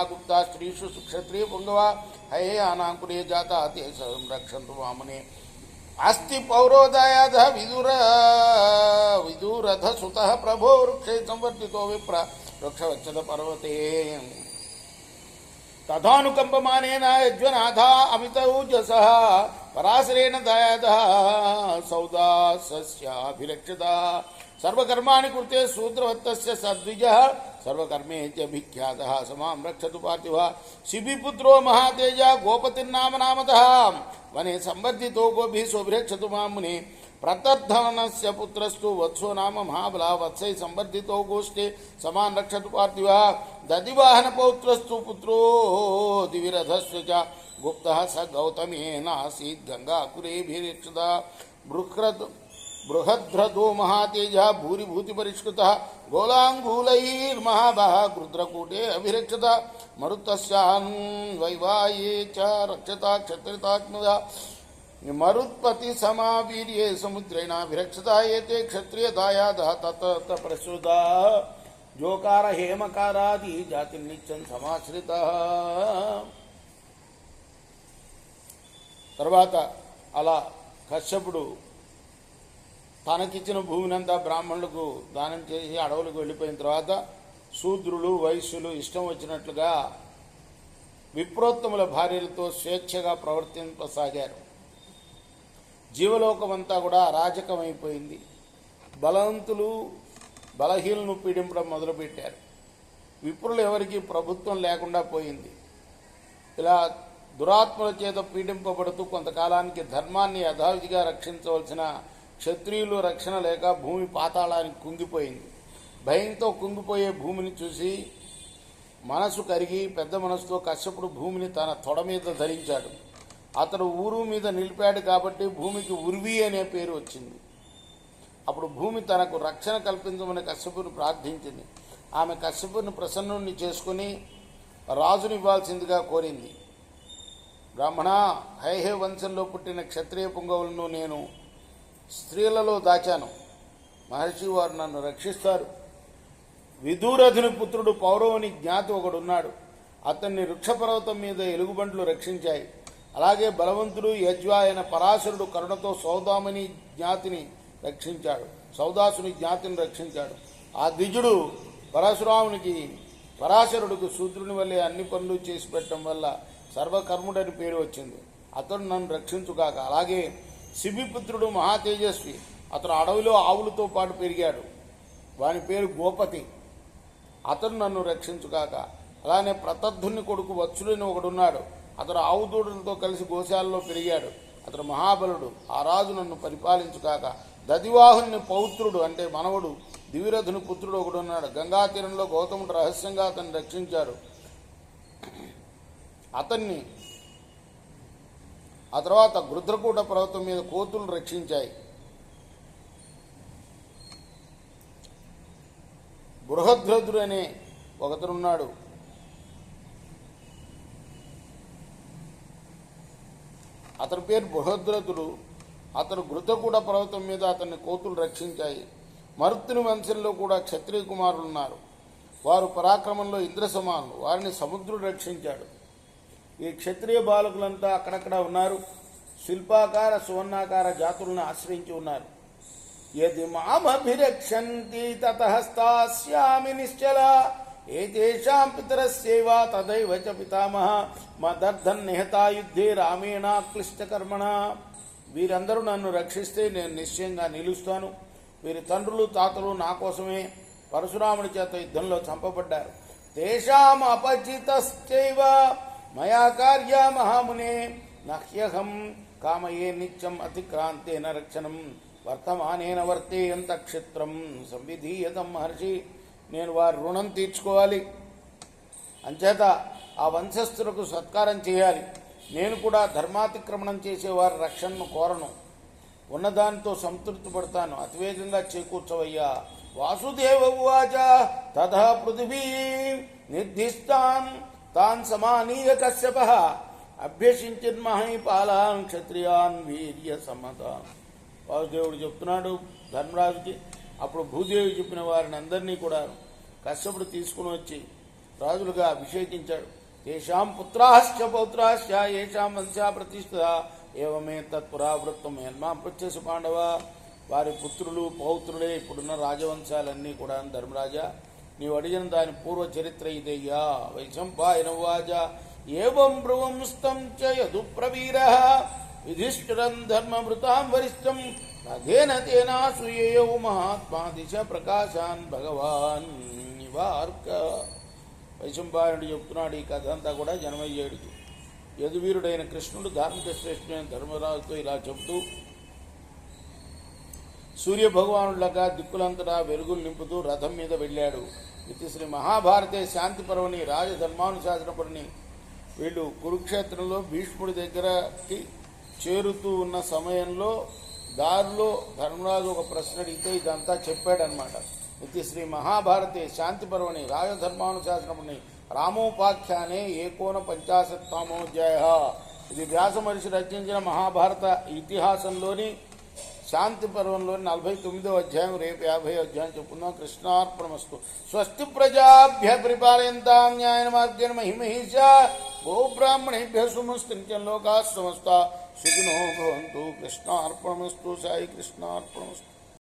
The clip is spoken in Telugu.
गुप्ता स्त्रीषु क्षत्रिय पुंगवा हयेयानाकुरे जाता ते संरक्षन्तु वामने अस्ति पौरोदयाध विदुरध सुतः प्रभो वृक्षे संवर्धितो विप्र वृक्षवच्छद पर्वते तथानुकंपमानेन यज्वनाथा अमितौजसः पराशरेण दयादः सौदासस्याभिरक्षितः सर्वकर्माणि कृते शूद्रवत्तस्य सद्विजः सर्वकर्मेत्यभिख्यातः समां रक्षतु पार्थिवः शिबिपुत्रो महातेजा गोपतिर्नाम नामतः वने संवर्धितो गोभिः सोभिरक्षतु मां मुने प्रतर्धनस्य पुत्रस्तु वत्सो नाम महाबला वत्सै संवर्धितो गोष्ठे समान् रक्षतु पार्थिवः दधिवाहनपौत्रस्तु पुत्रो दिविरधस्य च गुप्तः स गौतमेनासीत् गङ्गाकुरेभिरक्षतः बृहद्रथो महातेजः भूरिभूतिपरिष्कृतः गोलाङ्गूलैर्महाबः रुद्रकूटे अभिरक्षतः मरुतस्यान्वैवाये च रक्षता क्षत्रितात्मजा मरुत्पति समावीर्ये समुद्रेणाभिरक्षता एते क्षत्रियदायादः तत प्रसूदा जोकार हेमकारादि जातिर्नित्यं समाश्रितः తర్వాత అలా కశ్యపుడు తనకిచ్చిన భూమినంతా బ్రాహ్మణులకు దానం చేసి అడవులకు వెళ్ళిపోయిన తర్వాత శూద్రులు వైశ్యులు ఇష్టం వచ్చినట్లుగా విప్రోత్తముల భార్యలతో స్వేచ్ఛగా ప్రవర్తింపసాగారు. జీవలోకమంతా కూడా అరాజకమైపోయింది. బలవంతులు బలహీనులను పీడించడం మొదలుపెట్టారు. విప్రులు ఎవరికి ప్రభుత్వం లేకుండా పోయింది. ఇలా దురాత్మల చేత పీడింపబడుతూ కొంతకాలానికి ధర్మాన్ని యథావిధిగా రక్షించవలసిన క్షత్రియులు రక్షణ లేక భూమి పాతాళానికి కుంగిపోయింది. భయంతో కుంగిపోయే భూమిని చూసి మనసు కరిగి పెద్ద మనసుతో కశ్యపుడు భూమిని తన తొడ మీద ధరించాడు. అతడు ఊరు మీద నిలిపాడు కాబట్టి భూమికి ఉర్వి అనే పేరు వచ్చింది. అప్పుడు భూమి తనకు రక్షణ కల్పించమని కశ్యపుని ప్రార్థించింది. ఆమె కశ్యపుని ప్రసన్నుణ్ణి చేసుకుని రాజునివ్వాల్సిందిగా కోరింది. బ్రాహ్మణ, హైహే వంశంలో పుట్టిన క్షత్రియ పుంగవులను నేను స్త్రీలలో దాచాను. మహర్షి వారు నన్ను రక్షిస్తారు. విదూరధుని పుత్రుడు పౌరవుని జ్ఞాతి ఒకడున్నాడు. అతన్ని వృక్షపర్వతం మీద ఎలుగుబంట్లు రక్షించాయి. అలాగే బలవంతుడు యజ్వా అయిన పరాశరుడు కరుణతో సౌదాసుని జ్ఞాతిని రక్షించాడు. ఆ ద్విజుడు పరాశరుడికి శూద్రుని వల్లే అన్ని పనులు చేసి పెట్టడం వల్ల సర్వకర్ముడని పేరు వచ్చింది. అతడు నన్ను రక్షించుగాక. అలాగే శిబిపుత్రుడు మహాతేజస్వి. అతను అడవిలో ఆవులతో పాటు పెరిగాడు. వాని పేరు గోపతి. అతను నన్ను రక్షించుగాక. అలానే ప్రతద్ధుని కొడుకు వత్సుడని ఒకడున్నాడు. అతడు ఆవు దూడలతో కలిసి గోశాలలో పెరిగాడు. అతడు మహాబలుడు. ఆ రాజు నన్ను పరిపాలించుగాక. దధివాహుని పౌత్రుడు అంటే మనవడు దివిరథుని పుత్రుడు ఒకడున్నాడు. గంగా తీరంలో గౌతముడు రహస్యంగా అతన్ని రక్షించాడు. ఆ తర్వాత గృధ్రకూట పర్వతం మీద కోతులు రక్షించాయి. బృహద్రథుడు అనే ఒకతనున్నాడు. అతని పేరు బృహద్రథుడు. అతను గృధ్రకూట పర్వతం మీద అతన్ని కోతులు రక్షించాయి. మరుత్తుని వంశంలో కూడా క్షత్రియ కుమారులు ఉన్నారు. వారు పరాక్రమంలో ఇంద్ర సమానులు. వారిని సముద్రుడు రక్షించాడు. ఈ క్షత్రియ బాలకులంతా అక్కడక్కడ ఉన్నారు. శిల్పాకార సువర్ణాకార జాతులను ఆశ్రయించి ఉన్నారు. యది మామభిరక్షంతి తతః స్థాస్యామి నిశ్చలా ఏతేషాం పితరస్యైవ తదైవ చ పితామహ మదర్థన్ నిహతా యుద్ధే రామేణ క్లిష్టకర్మణ. వీరందరూ నన్ను రక్షిస్తే నేను నిశ్చయంగా నిలుస్తాను. వీరి తండ్రులు తాతలు నా కోసమే పరశురాముడి చేత యుద్ధంలో చంపబడ్డారు. తేషాం అపచితశ్చైవ మయా కార్య మహామునే నహ్యహం కామయే నిత్యం అతిక్రాంతేన రక్షణం వర్తమానేన వర్తేయంత క్షిత్రం సంవిధీయతం మహర్షి. నేను వారి రుణం తీర్చుకోవాలి. అంచేత ఆ వంశస్థులకు సత్కారం చేయాలి. నేను కూడా ధర్మాతిక్రమణం చేసే వారి రక్షణను కోరను. ఉన్నదానితో సంతృప్తి పడతాను. అతివేగంగా చేకూర్చవయ్యా. వాసుదేవ ఉవాచ తథా పృథివీ నిర్దిష్టాన్ తాన్ సమానీయ కశ్యపః అభ్యసించిన్మహీపాలాన్ క్షత్రియాన్ వీర్య సమ్మతాన్. వాసుదేవుడు చెప్తున్నాడు ధర్మరాజుకి. అప్పుడు భూదేవి చెప్పిన వారిని అందరినీ కూడా కశ్యపుడు తీసుకుని వచ్చి రాజులుగా అభిషేకించాడు. తేషాం పుత్రాశ్చ పౌత్రాశ్చ ఏషాం వంశా ప్రతిష్ఠ ఏవమే తత్పురావృత్తం యన్మాం పృచ్ఛసి పాండవ. వారి పుత్రులు పౌత్రులే ఇప్పుడున్న రాజవంశాలన్నీ కూడా. ధర్మరాజా, నీవు అడిగిన దాని పూర్వ చరిత్ర ఇదయ్యా. వైశంపాయనవాచ ఏవం బ్రువంస్తం చ యదుప్రవీరః యుధిష్ఠిరం ధర్మమృతాం వరిష్టం రథేన తేనా సూయయౌ మహాత్మా దిశ ప్రకాశాన్ భగవాన్ నివార్క. వైశంపాయనుడు చెప్తున్నాడు ఈ కథ అంతా కూడా జనమేజయుడికి. యదువీరుడైన కృష్ణుడు ధార్మిక శ్రేష్ఠుడైన ధర్మరాజుతో ఇలా చెబుతూ, సూర్యభగవానుడిలాగా దిక్కులంతటా వెలుగులు నింపుతూ రథం మీద వెళ్ళాడు. ఇది శ్రీ మహాభారతే శాంతి పర్వని రాజధర్మానుశాసన పర్వని. వీళ్ళు కురుక్షేత్రంలో భీష్ముడి దగ్గరకి చేరుతూ ఉన్న సమయంలో దారిలో ధర్మరాజు ఒక ప్రశ్న అడిగితే ఇదంతా చెప్పాడనమాట. ఇది శ్రీ మహాభారతే శాంతి పర్వని రాజధర్మానుశాసన పర్వని రామోపాఖ్యానే ఏకోన 50తమోధ్యాయ. ఇది వ్యాస మహర్షి రచించిన మహాభారత ఇతిహాసంలోని శాంతి పర్వంలోని 49వ అధ్యాయం. రేపు 50వ అధ్యాయం చెప్పుకుందాం. కృష్ణార్పణమస్తు. స్వస్తి ప్రజాభ్య పరిపాలయంతాం న్యాయన మార్గేణ మహిమహీష గోబ్రాహ్మణేభ్య సుమస్తించం లోకా సమస్త సుఖినో భవంతు. కృష్ణార్పణమస్తు. సాయి కృష్ణార్పణమస్తు.